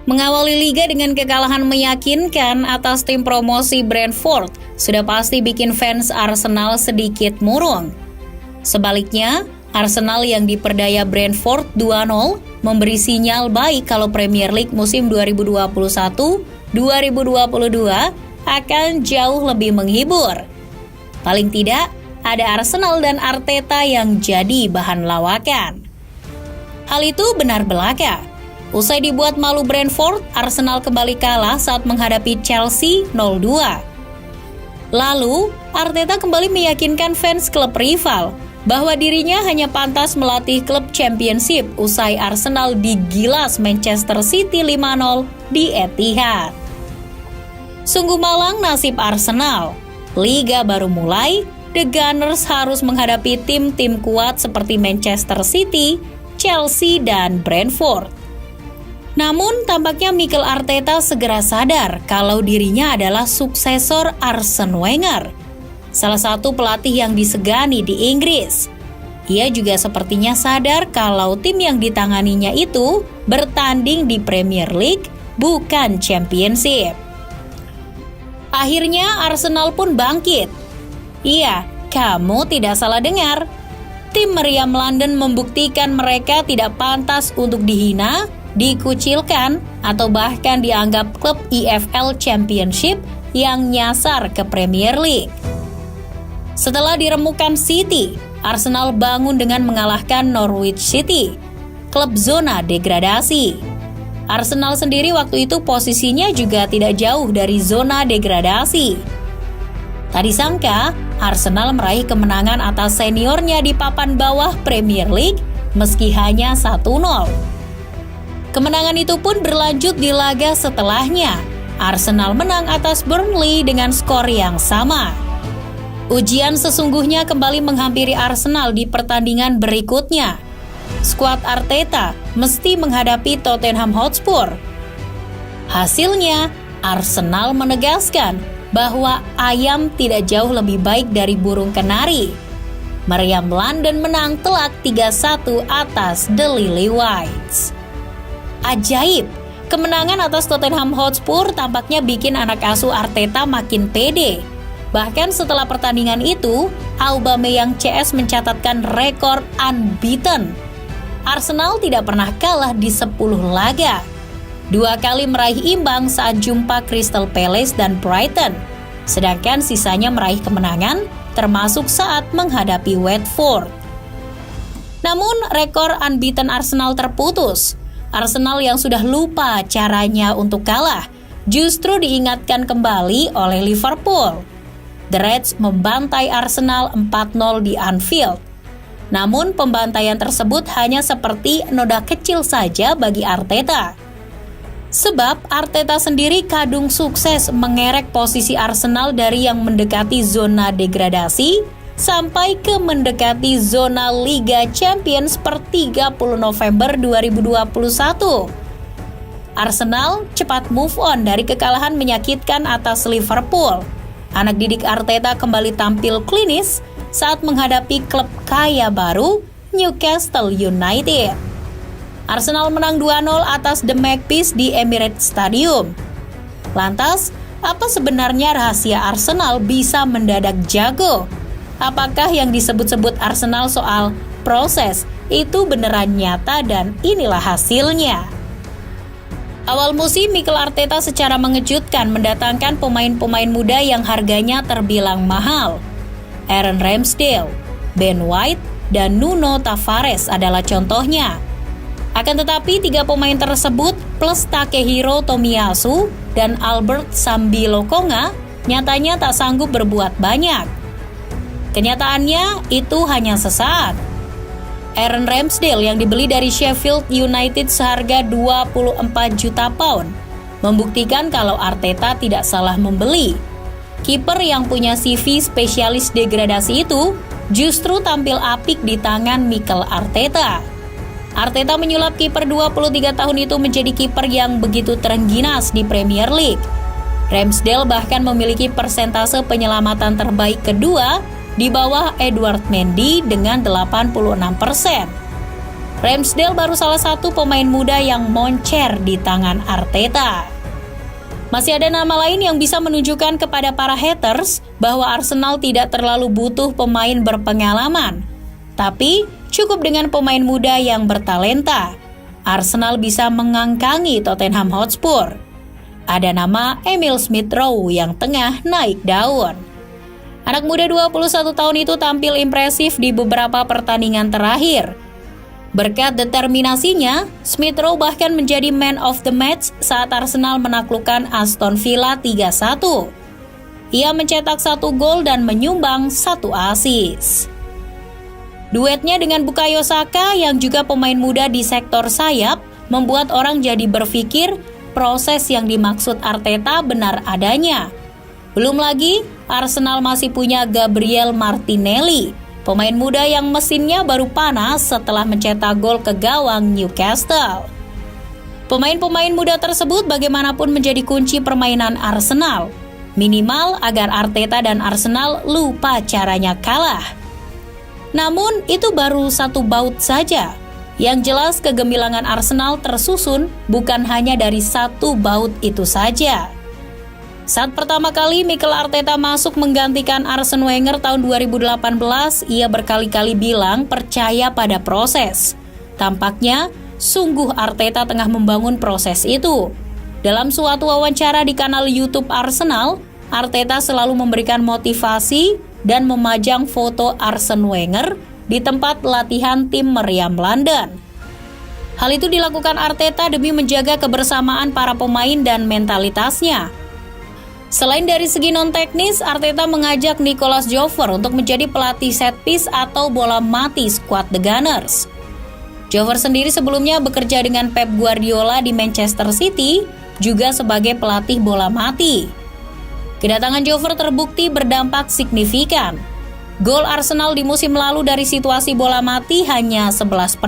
Mengawali liga dengan kekalahan meyakinkan atas tim promosi Brentford sudah pasti bikin fans Arsenal sedikit murung. Sebaliknya, Arsenal yang diperdaya Brentford 2-0 memberi sinyal baik kalau Premier League musim 2021-2022 akan jauh lebih menghibur. Paling tidak, ada Arsenal dan Arteta yang jadi bahan lawakan. Hal itu benar belaka. Usai dibuat malu Brentford, Arsenal kembali kalah saat menghadapi Chelsea 0-2. Lalu, Arteta kembali meyakinkan fans klub rival bahwa dirinya hanya pantas melatih klub Championship usai Arsenal digilas Manchester City 5-0 di Etihad. Sungguh malang nasib Arsenal. Liga baru mulai, The Gunners harus menghadapi tim-tim kuat seperti Manchester City, Chelsea, dan Brentford. Namun, tampaknya Mikel Arteta segera sadar kalau dirinya adalah suksesor Arsene Wenger, salah satu pelatih yang disegani di Inggris. Ia juga sepertinya sadar kalau tim yang ditanganinya itu bertanding di Premier League, bukan Championship. Akhirnya Arsenal pun bangkit. Iya, kamu tidak salah dengar. Tim meriam London membuktikan mereka tidak pantas untuk dihina, dikucilkan, atau bahkan dianggap klub EFL Championship yang nyasar ke Premier League. Setelah diremukan City, Arsenal bangun dengan mengalahkan Norwich City, klub zona degradasi. Arsenal sendiri waktu itu posisinya juga tidak jauh dari zona degradasi. Tak disangka, Arsenal meraih kemenangan atas seniornya di papan bawah Premier League meski hanya 1-0. Kemenangan itu pun berlanjut di laga setelahnya. Arsenal menang atas Burnley dengan skor yang sama. Ujian sesungguhnya kembali menghampiri Arsenal di pertandingan berikutnya. Skuad Arteta mesti menghadapi Tottenham Hotspur. Hasilnya, Arsenal menegaskan bahwa ayam tidak jauh lebih baik dari burung kenari. Meriam London menang telak 3-1 atas The Lily Whites. Ajaib, kemenangan atas Tottenham Hotspur tampaknya bikin anak asuh Arteta makin pede. Bahkan setelah pertandingan itu, Aubameyang CS mencatatkan rekor unbeaten. Arsenal tidak pernah kalah di 10 laga. 2 kali meraih imbang saat jumpa Crystal Palace dan Brighton. Sedangkan sisanya meraih kemenangan, termasuk saat menghadapi Watford. Namun, rekor unbeaten Arsenal terputus. Arsenal yang sudah lupa caranya untuk kalah justru diingatkan kembali oleh Liverpool. The Reds membantai Arsenal 4-0 di Anfield. Namun pembantaian tersebut hanya seperti noda kecil saja bagi Arteta. Sebab Arteta sendiri kadung sukses mengerek posisi Arsenal dari yang mendekati zona degradasi sampai ke mendekati zona Liga Champions per 30 November 2021. Arsenal cepat move on dari kekalahan menyakitkan atas Liverpool. Anak didik Arteta kembali tampil klinis saat menghadapi klub kaya baru Newcastle United. Arsenal menang 2-0 atas The Magpies di Emirates Stadium. Lantas, apa sebenarnya rahasia Arsenal bisa mendadak jago? Apakah yang disebut-sebut Arsenal soal proses itu beneran nyata dan inilah hasilnya? Awal musim, Mikel Arteta secara mengejutkan mendatangkan pemain-pemain muda yang harganya terbilang mahal. Aaron Ramsdale, Ben White, dan Nuno Tavares adalah contohnya. Akan tetapi 3 pemain tersebut plus Takehiro Tomiyasu dan Albert Sambi-Lokonga nyatanya tak sanggup berbuat banyak. Kenyataannya itu hanya sesaat. Aaron Ramsdale yang dibeli dari Sheffield United seharga 24 juta pound membuktikan kalau Arteta tidak salah membeli. Kiper yang punya CV spesialis degradasi itu justru tampil apik di tangan Mikel Arteta. Arteta menyulap kiper 23 tahun itu menjadi kiper yang begitu terengginas di Premier League. Ramsdale bahkan memiliki persentase penyelamatan terbaik kedua di bawah Edward Mendy dengan 86%. Ramsdale baru salah satu pemain muda yang moncer di tangan Arteta. Masih ada nama lain yang bisa menunjukkan kepada para haters bahwa Arsenal tidak terlalu butuh pemain berpengalaman. Tapi cukup dengan pemain muda yang bertalenta. Arsenal bisa mengangkangi Tottenham Hotspur. Ada nama Emil Smith-Rowe yang tengah naik daun. Anak muda 21 tahun itu tampil impresif di beberapa pertandingan terakhir. Berkat determinasinya, Smith-Rowe bahkan menjadi man of the match saat Arsenal menaklukkan Aston Villa 3-1. Ia mencetak 1 gol dan menyumbang 1 assist. Duetnya dengan Bukayo Saka yang juga pemain muda di sektor sayap membuat orang jadi berpikir proses yang dimaksud Arteta benar adanya. Belum lagi, Arsenal masih punya Gabriel Martinelli, pemain muda yang mesinnya baru panas setelah mencetak gol ke gawang Newcastle. Pemain-pemain muda tersebut bagaimanapun menjadi kunci permainan Arsenal, minimal agar Arteta dan Arsenal lupa caranya kalah. Namun itu baru satu baut saja. Yang jelas kegemilangan Arsenal tersusun bukan hanya dari satu baut itu saja. Saat pertama kali Mikel Arteta masuk menggantikan Arsene Wenger tahun 2018, ia berkali-kali bilang percaya pada proses. Tampaknya sungguh Arteta tengah membangun proses itu. Dalam suatu wawancara di kanal YouTube Arsenal, Arteta selalu memberikan motivasi dan memajang foto Arsene Wenger di tempat latihan tim meriam London. Hal itu dilakukan Arteta demi menjaga kebersamaan para pemain dan mentalitasnya. Selain dari segi non-teknis, Arteta mengajak Nicolas Jover untuk menjadi pelatih set piece atau bola mati skuad The Gunners. Jover sendiri sebelumnya bekerja dengan Pep Guardiola di Manchester City, juga sebagai pelatih bola mati. Kedatangan Jover terbukti berdampak signifikan. Gol Arsenal di musim lalu dari situasi bola mati hanya 11%.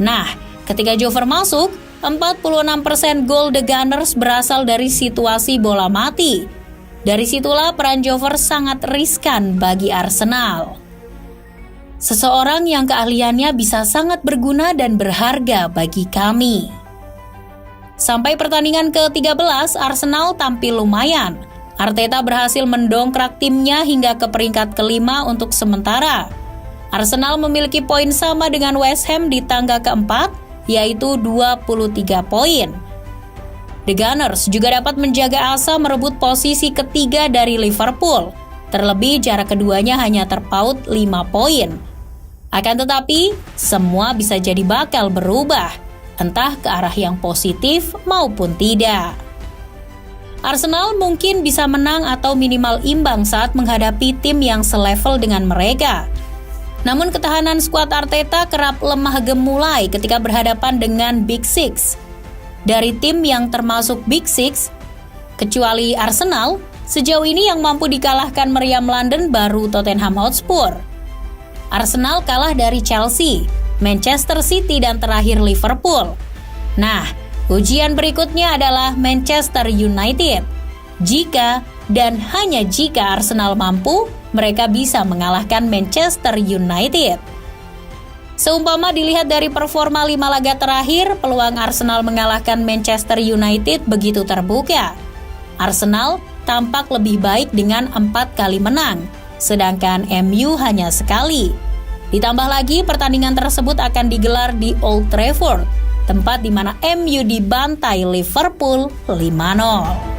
Nah, ketika Jover masuk, 46% gol The Gunners berasal dari situasi bola mati. Dari situlah peran Jover sangat riskan bagi Arsenal. Seseorang yang keahliannya bisa sangat berguna dan berharga bagi kami. Sampai pertandingan ke-13, Arsenal tampil lumayan. Arteta berhasil mendongkrak timnya hingga ke peringkat kelima untuk sementara. Arsenal memiliki poin sama dengan West Ham di tangga keempat, yaitu 23 poin. The Gunners juga dapat menjaga asa merebut posisi ketiga dari Liverpool. Terlebih jarak keduanya hanya terpaut 5 poin. Akan tetapi, semua bisa jadi bakal berubah, entah ke arah yang positif maupun tidak. Arsenal mungkin bisa menang atau minimal imbang saat menghadapi tim yang selevel dengan mereka. Namun ketahanan skuad Arteta kerap lemah gemulai ketika berhadapan dengan Big Six. Dari tim yang termasuk Big Six, kecuali Arsenal, sejauh ini yang mampu dikalahkan meriam London baru Tottenham Hotspur. Arsenal kalah dari Chelsea, Manchester City dan terakhir Liverpool. Nah, ujian berikutnya adalah Manchester United. Jika dan hanya jika Arsenal mampu, mereka bisa mengalahkan Manchester United. Seumpama dilihat dari performa 5 laga terakhir, peluang Arsenal mengalahkan Manchester United begitu terbuka. Arsenal tampak lebih baik dengan 4 kali menang, sedangkan MU hanya sekali. Ditambah lagi pertandingan tersebut akan digelar di Old Trafford, tempat di mana MU dibantai Liverpool 5-0.